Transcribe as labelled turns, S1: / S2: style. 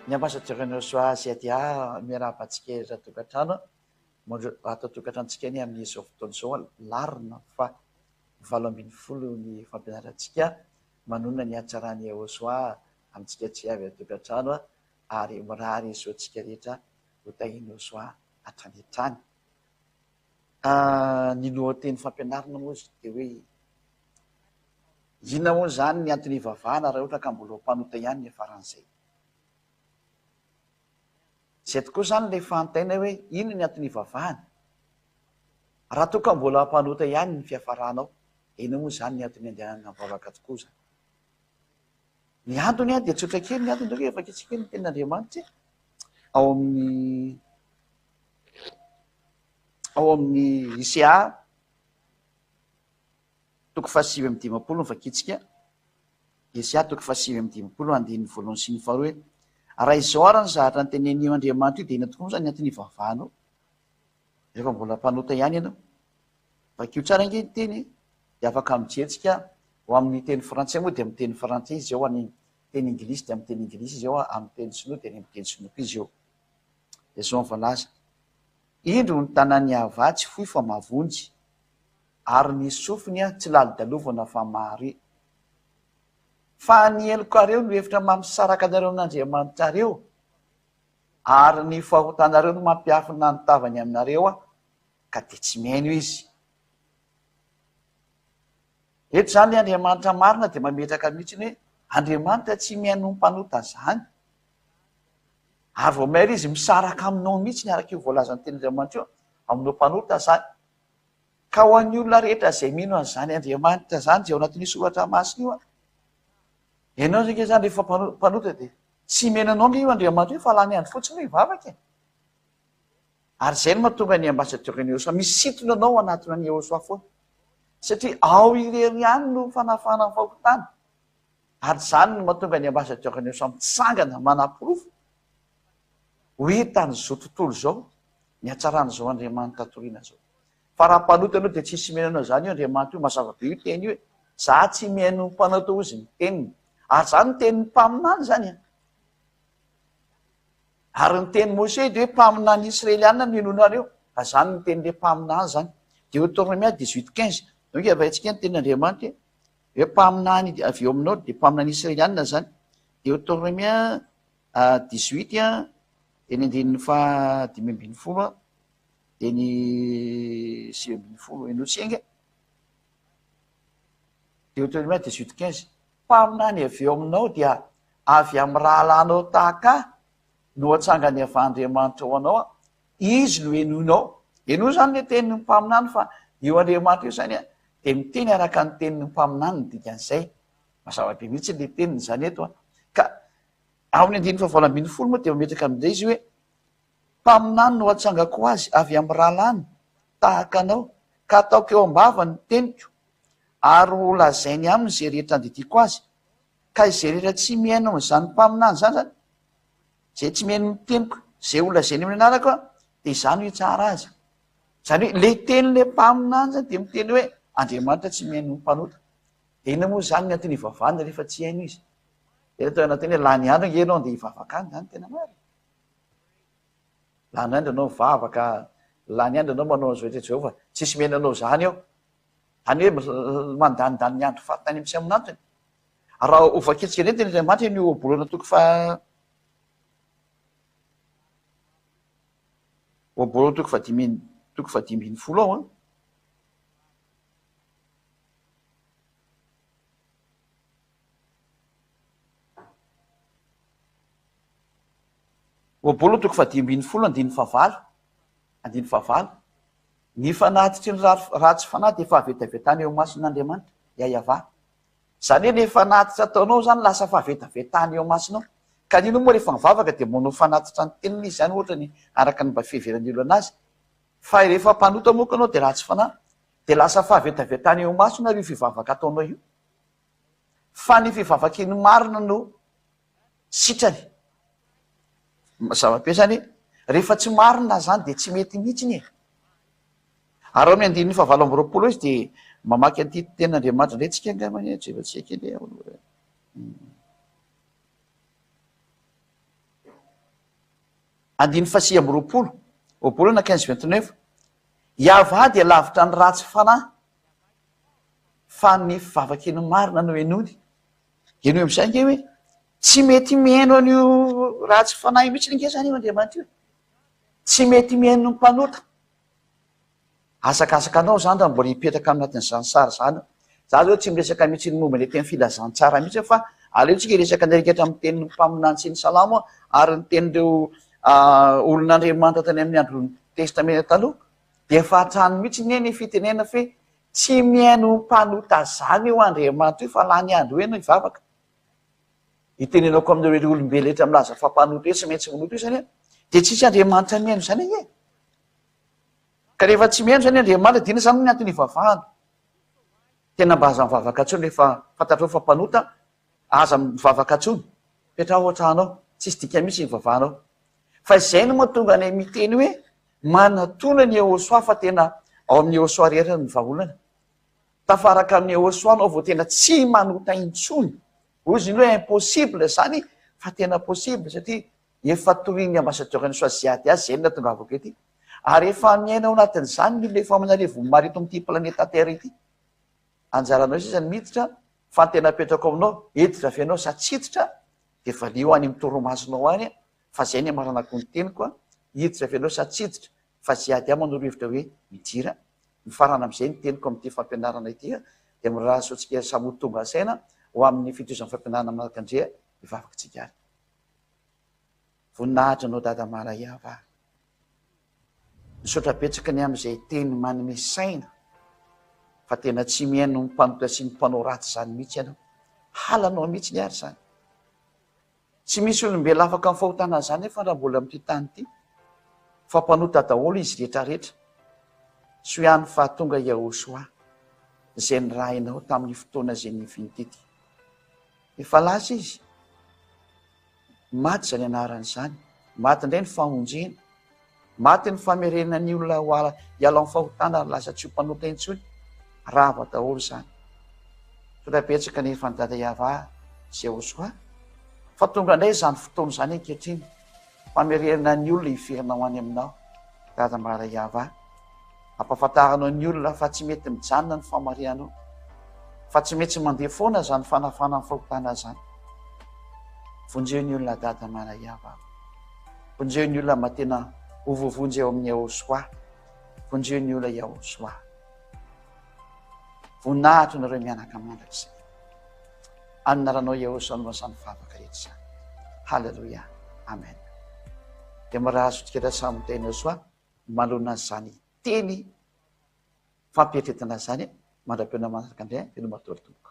S1: Niambasa toerana soa sy aty miarabantsika ery tokantrano atao tokantranontsika ny amin'izao fotoana izao larina fa 7 ny fampianarantsika manonona ny hatsarany Eosoa amintsika tsy avy tokantrano ary mirary isoantsika rehetra ho tahiny Eosoa hatrany hatrany. Ny lohateny fampianarana moa dia hoe inona moa zany ny antony ivavahana raha ohatra ka mbola mpanota ihany ny faran'izay. Zay tokoa zany le fantaina hoe inona ny antony ivavahana. Raha toa ka mbola mpanota ihany ny fiafaranao, ina moa zany ny antony andehanana mivavaka tokoa zany. Ny antony dia tsotra kely ny antony hoe efa kitsika ny tenin'Andriamanitra ao amin'ny Isea 7:20 fakitsika. Isea 7:20 andininy voalohany sy ny faharoa hoe raha izao ary ny zahatra ny tenenio Andriamanitra io dia ina tokoa zany ny antony ivavahanao rehefa mbola mpanota ihany ianao. Vakio tsara inge ny teny dia afaka mijery ho amin'ny teny frantsay moa dia amin'ny teny frantsay izy ao, amin'ny teny inglisy dia amin'ny teny inglisy izy ao, amin'ny teny sinoa dia amin'ny teny sinoa izy ao. Dia zao mivalaza: indro ny tanany hava tsy fohy fa mavonjy, ary ny sofiny tsy lalidalovana fa mare. Fa ny elokareo no hevitra mampisaraka anareo n'Andriamanitra reo, ary ny fahotanareo no mampiafina ny tavany aminareo ka dia tsy miaino izy. Eto zany ny Andriamanitra marina dia mametraka mihitsy hoe Andriamanitra tsy miaino ny mpanota zany. Ary vao mahery izy misaraka aminao mihitsy ny araka io voalazan'ny ten'Andriamanitra io aminao mpanota zany. Ka ho an'ny olona rehetra izay mino an'izany Andriamanitra zany izay ao anatin'ny soratra masina io, ianao zany rehefa mpanota dia tsy menanao io Andriamanitra io fa lany ihany fotsiny hoe hivavaka. Ary izay no mahatonga ny ambasadorany Eosoa misintona anao anatiny ny Eosoa foana, satria ao irery ihany no fanafana ny fahotana. Ary izany no mahatonga ny ambasadorany Eosoa mitsangana manam-porofo ho hitan'izao tontolo izao ny hatsaran'izao Andriamanitra toriana zao. Fa raha mpanota anao dia tsisy menanao zany io Andriamanitra io, mazava be io teny io hoe za tsy mihaino ny mpanota ozy ny teniny. Ary zany ny tenin'ny mpaminany zany. Ary ny teny Mose dia hoe mpaminany Israelianina no inonareo, zany ny tenin'ilay mpaminany zany. Deutéronome 18:15 donc avaintsika ny tenin'Andriamanitra hoe mpaminany avy eo aminao dia mpaminany Israelianina zany. Deutéronome 18 dia ny andinin'ny 5:12 dia ny 7:20 enotsika. Deutéronome 18:15 mpaminany avy eo aminao dia avy amin'ny rahalanao tahaka no hatsangany avy Andriamanitra ho anao, izy no henonao. Eno zany le tenin'ny mpaminany fa io Andriamanitra io zany dia miteny araka ny tenin'ny mpaminany ny dikan'izay. Mazava be mihitsy le teniny zany eto. Ka amin'ny 9:20 moa dia mametraka amin'izay izy hoe mpaminany no hatsangako azy avy amin'ny rahalany tahaka anao, ka ataoko eo am-bava ny teniko ary ho lazainy aminy izay rehetra andidiko azy. Ka izay rehetra tsy miaino amin'izany mpaminany zany zany, izay tsy miaino ny teniko, izay ho lazainy amin'ny anarako dia izany ho hitsara azy. Zany hoe le tenin'le mpaminany zany dia miteny hoe Andriamanitra tsy miaino ny mpanota. Dia ina moa zany ny antony ivavahana rehefa tsy haino izy. Dia atao anatiny hoe lany andro nge ianao andeha hivavaka any, zany tena marina. Lany andro ianao mivavaka, lany andro ianao manao an'izao rehetra Jehovah, tsisy menanao zany ao. Any hoe mandanindany ny andro fatany amin'ny tsy amin'antony. Raha ho vakitsika ny teny Andriamanitra ny ohabolana ohabolana 5:10 ao. Ohabolana 5:10 andiny fahavalo. Ny fanatitry ny ratsy fanahy dia fahavetavetana eo mason'Andriamanitra iayavà. Zany hoe le fanatitra ataonao zany lasa fahavetavetana eo masinao. Ka nino moa rehefa mivavaka dia manao fanatitra ny teniny izy zany ohatra ny araka ny mba fiheverany olo anazy. Fa rehefa mpanota moa anao dia ratsy fanahy dia lasa fahavetavetana eo masina io fivavaka ataonao io. Fa ny fivavaka iny marina no sitrany. Zava-be zany rehefa tsy marina zany dia tsy mety mihitsy ny. Ary amin'ny 9:20 izy dia mamaky an'ity tenin'Andriamanitra indray tsika angambany jefa tsy haiko ende. andiny fasia amby roapolo na 15-29 iava dia lavitra ny ratsy fanahy fa ny fivavakeno marina no enony eno am'izay nge hoe tsy mety miaino an'io ratsy fanahy mihitsy nge zany io andriamanitra io tsy mety miaino ny mpanota asakasaka anao zany da mbola hipetraka anatin'izany sary zany za zao tsy miresaka mihitsy ny momba le teny filazantsara mihitsy fa aleotsika iresaka nyrikatra amin'ny tenin'ny mpaminany sy ny salamo ary ny tenin'ireo olon'andriamanitra tany amin'ny andro testamenta taloha de fahatrany mihitsy neny fitenena fe tsy miaino mpanota zany io andriamanitra io fa laha ny andro eno ivavaka itenenako amin'ireo olombelo etra milaza fa mpanota io tsy maintsy minota io zany de tsisy andriamanitra miaino zany e ka rehefa tsy miaino zany andriamanitra dina zany ny antony ivavahana tena mba aza mivavaka atsony rehefa fantatrao fa mpanota aza mivavaka atsony petra ohatranao tsisy dika mihitsy ivavahanao fa izay no mahatonga ny miteny hoe manatona ny ehosoa fa tena ao amin'ny ehosoa rehetra ny vaholana tafaraka amin'ny ehosoa anao vao tena tsy manota intsony ozy ny hoe impossible zany fa tena possible satria efa toriny ambasadorany soaziady azy zay ny natonga avako ety ary efa miainao anatin'izany ny lefa manalevo marito am'ty planeta terre ity anjaranao sisany miditra fa tena petrako aminao editra avianao satsititra de fa lio any amin'ny toromasonao any fa zay ny amaranako ny teniko a hiditra avianao satsititra fa ziady a manorohevitra hoe midira ny farana am'izay ny teniko am'ty fampianarana itya de miraha sotsika samotonga saina ho amin'ny fitozan'ny fampianarana manakandrea ivavakytsika ary voninahitra anao dada maraiava misaotrapetsaka ny am'izay teny manome saina fa tena tsy miaino ny mpanota sy ny mpanao raty zany mihitsy ianao halanao mihitsy ny ary zany tsy misy olombelo afaka amin'ny fahotana zany fa raha mbola am'ty tany ity fa mpanota daholo izy rehetrarehetra so ihany fa tonga Yahosoa zay ny rahainao tamin'ny fotoana zay nivinitity efa lasa izy maty zany anaran'izany maty indray ny fahonjena maty ny famerenana ny olona ho hiala amin'ny fahotana ary lasa tsy ho mpanota intsony rava daholo zany sotrapetsaka nefa ny dada iava sy Yahosoa fa tonga indray zany fotoana zany ankehitriny famerenana ny olona hiverinao any aminao dada maraiava ampafantaranao ny olona fa tsy mety mijanona ny famarianao fa tsy mety mandeha foana zany fanafana ny fahotana zany vonjeo ny olona dada maraiava vonjeo ny olona matena hovovonjy eo amin'ny Yahosoa vonjeo ny olona Yahosoa voninahitra nareo mianaka mandrak'izay annaranao Yahosoa no masany vavaka rehetra zany halleloia amen de mirahazo tikatra samoteny Yahosoa malona zany teny fampietetana zany mandra-peona manaraka indray de no matory tompoko